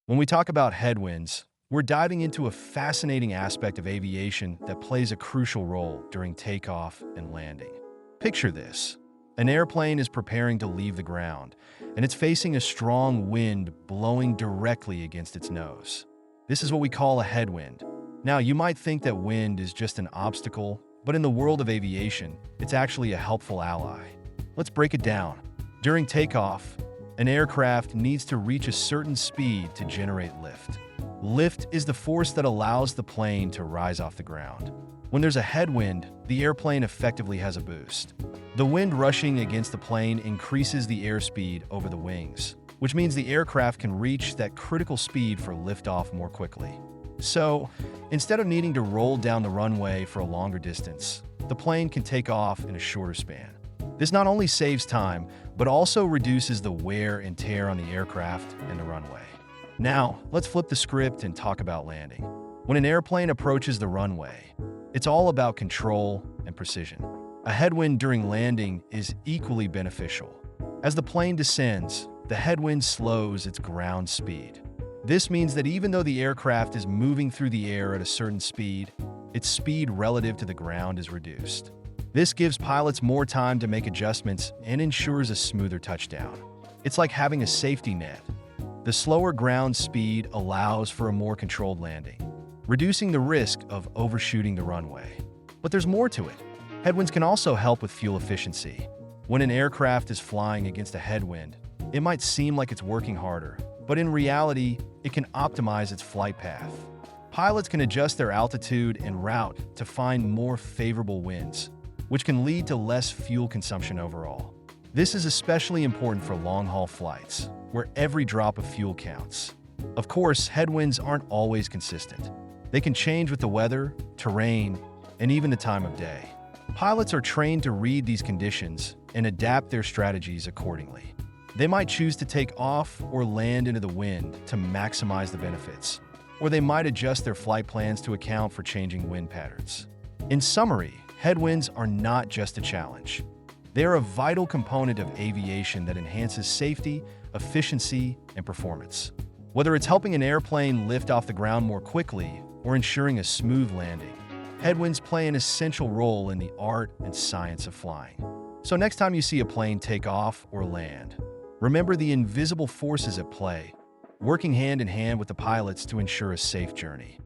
When we talk about headwinds, we're diving into a fascinating aspect of aviation that plays a crucial role during takeoff and landing. Picture this. An airplane is preparing to leave the ground, and it's facing a strong wind blowing directly against its nose. This is what we call a headwind. Now, you might think that wind is just an obstacle, but in the world of aviation, it's actually a helpful ally. Let's break it down. During takeoff, an aircraft needs to reach a certain speed to generate lift. Lift is the force that allows the plane to rise off the ground. When there's a headwind, the airplane effectively has a boost. The wind rushing against the plane increases the airspeed over the wings, which means the aircraft can reach that critical speed for liftoff more quickly. So, instead of needing to roll down the runway for a longer distance, the plane can take off in a shorter span. This not only saves time, but also reduces the wear and tear on the aircraft and the runway. Now, let's flip the script and talk about landing. When an airplane approaches the runway, it's all about control and precision. A headwind during landing is equally beneficial. As the plane descends, the headwind slows its ground speed. This means that even though the aircraft is moving through the air at a certain speed, its speed relative to the ground is reduced. This gives pilots more time to make adjustments and ensures a smoother touchdown. It's like having a safety net. The slower ground speed allows for a more controlled landing, reducing the risk of overshooting the runway. But there's more to it. Headwinds can also help with fuel efficiency. When an aircraft is flying against a headwind, it might seem like it's working harder, but in reality, it can optimize its flight path. Pilots can adjust their altitude and route to find more favorable winds, which can lead to less fuel consumption overall. This is especially important for long-haul flights, where every drop of fuel counts. Of course, headwinds aren't always consistent. They can change with the weather, terrain, and even the time of day. Pilots are trained to read these conditions and adapt their strategies accordingly. They might choose to take off or land into the wind to maximize the benefits, or they might adjust their flight plans to account for changing wind patterns. In summary, headwinds are not just a challenge. They are a vital component of aviation that enhances safety, efficiency, and performance. Whether it's helping an airplane lift off the ground more quickly or ensuring a smooth landing, headwinds play an essential role in the art and science of flying. So next time you see a plane take off or land, remember the invisible forces at play, working hand in hand with the pilots to ensure a safe journey.